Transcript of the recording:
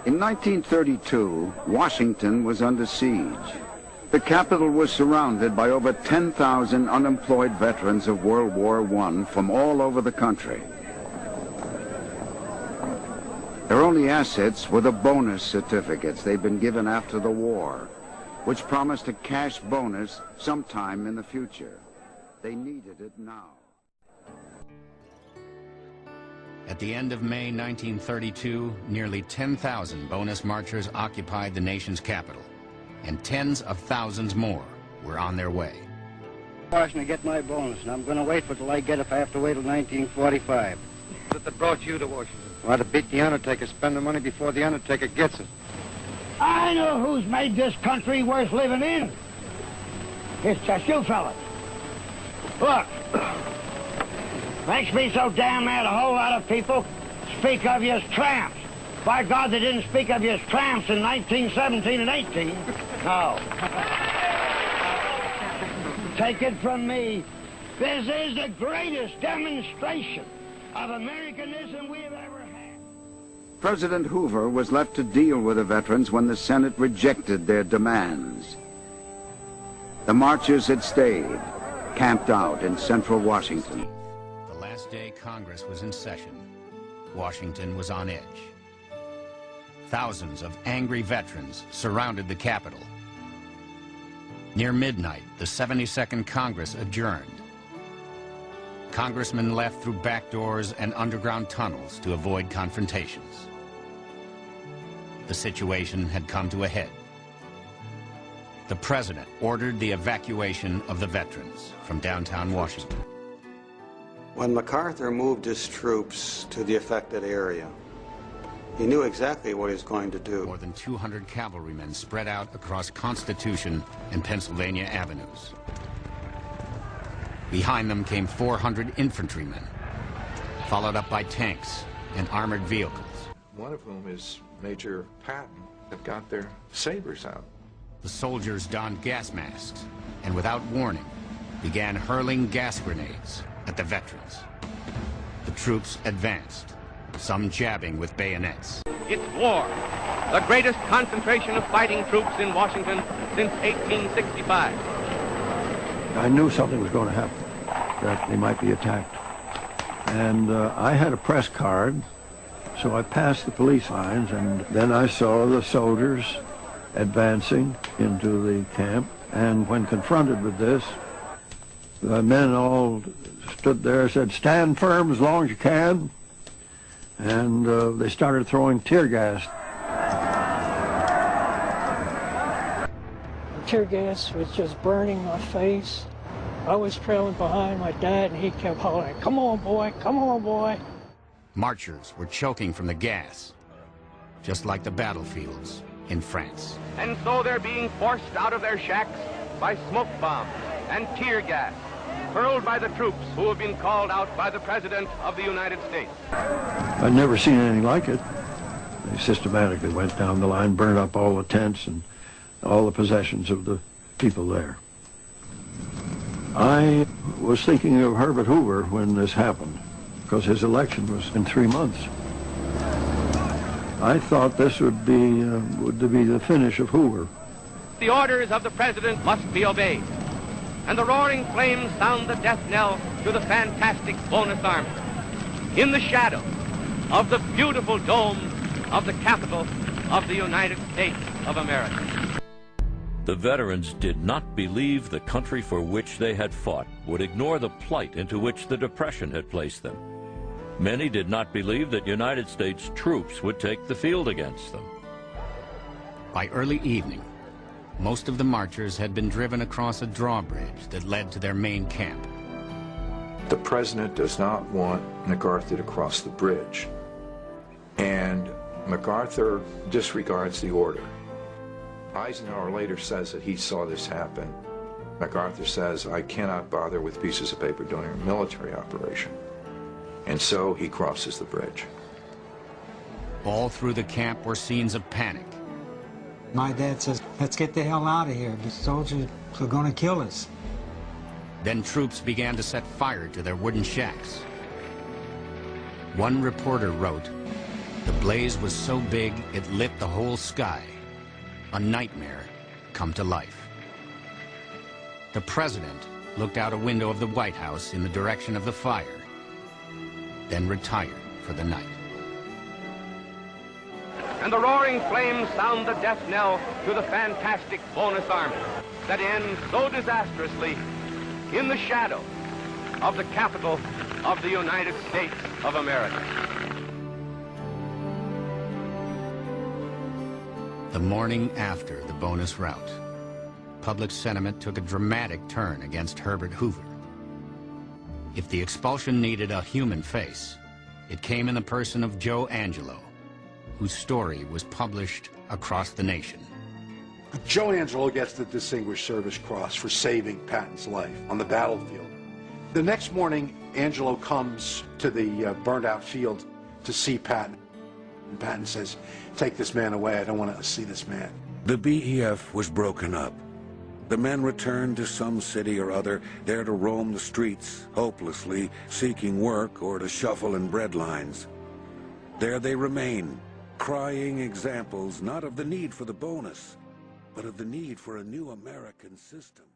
In 1932, Washington was under siege. The capital was surrounded by over 10,000 unemployed veterans of World War I from all over the country. Their only assets were the bonus certificates they'd been given after the war, which promised a cash bonus sometime in the future. They needed it now. At the end of May 1932, nearly 10,000 bonus marchers occupied the nation's capital, and tens of thousands more were on their way. Washington to get my bonus, and I'm going to wait for it till I get it if I have to wait till 1945. What that brought you to Washington? Well, to beat the Undertaker, spend the money before the Undertaker gets it. I know who's made this country worth living in. It's just you fellas. Look, makes me so damn mad a whole lot of people speak of you as tramps. By God, they didn't speak of you as tramps in 1917 and 18. No. Take it from me, this is the greatest demonstration of Americanism we've ever had. President Hoover was left to deal with the veterans when the Senate rejected their demands. The marchers had stayed, camped out in central Washington. The last day Congress was in session, Washington was on edge. Thousands of angry veterans surrounded the Capitol. Near midnight, the 72nd Congress adjourned. Congressmen left through back doors and underground tunnels to avoid confrontations. The situation had come to a head. The president ordered the evacuation of the veterans from downtown Washington. When MacArthur moved his troops to the affected area, he knew exactly what he was going to do. More than 200 cavalrymen spread out across Constitution and Pennsylvania avenues. Behind them came 400 infantrymen, followed up by tanks and armored vehicles. One of whom is Major Patton, have got their sabers out. The soldiers donned gas masks and without warning began hurling gas grenades at the veterans. The troops advanced, some jabbing with bayonets. It's war, the greatest concentration of fighting troops in Washington since 1865. I knew something was going to happen, that they might be attacked. And I had a press card, so I passed the police lines, and then I saw the soldiers advancing into the camp. And when confronted with this, the men all stood there and said, "Stand firm as long as you can." And they started throwing tear gas. The tear gas was just burning my face. I was trailing behind my dad, and he kept hollering, "Come on, boy, come on, boy." Marchers were choking from the gas, just like the battlefields in France. And so they're being forced out of their shacks by smoke bombs and tear gas, hurled by the troops who have been called out by the President of the United States. I'd never seen anything like it. They systematically went down the line, burned up all the tents and all the possessions of the people there. I was thinking of Herbert Hoover when this happened, because his election was in 3 months. I thought this would be the finish of Hoover. The orders of the President must be obeyed, and the roaring flames sound the death knell to the fantastic bonus army in the shadow of the beautiful dome of the Capitol of the United States of America. The veterans did not believe the country for which they had fought would ignore the plight into which the Depression had placed them. Many did not believe that United States troops would take the field against them. By early evening, most of the marchers had been driven across a drawbridge that led to their main camp. The president does not want MacArthur to cross the bridge, and MacArthur disregards the order. Eisenhower later says that he saw this happen. MacArthur says, "I cannot bother with pieces of paper during a military operation." And so he crosses the bridge. All through the camp were scenes of panic. My dad says, "Let's get the hell out of here. The soldiers are going to kill us." Then troops began to set fire to their wooden shacks. One reporter wrote, The blaze was so big it lit the whole sky. A nightmare come to life. The president looked out a window of the White House in the direction of the fire, then retired for the night. And the roaring flames sound the death knell to the fantastic bonus army that ends so disastrously in the shadow of the capital of the United States of America. The morning after the bonus rout, public sentiment took a dramatic turn against Herbert Hoover. If the expulsion needed a human face, it came in the person of Joe Angelo, whose story was published across the nation. Joe Angelo gets the Distinguished Service Cross for saving Patton's life on the battlefield. The next morning, Angelo comes to the burned-out field to see Patton. And Patton says, "Take this man away. I don't want to see this man." The BEF was broken up. The men returned to some city or other, there to roam the streets, hopelessly seeking work or to shuffle in bread lines. There they remain, crying examples not of the need for the bonus, but of the need for a new American system.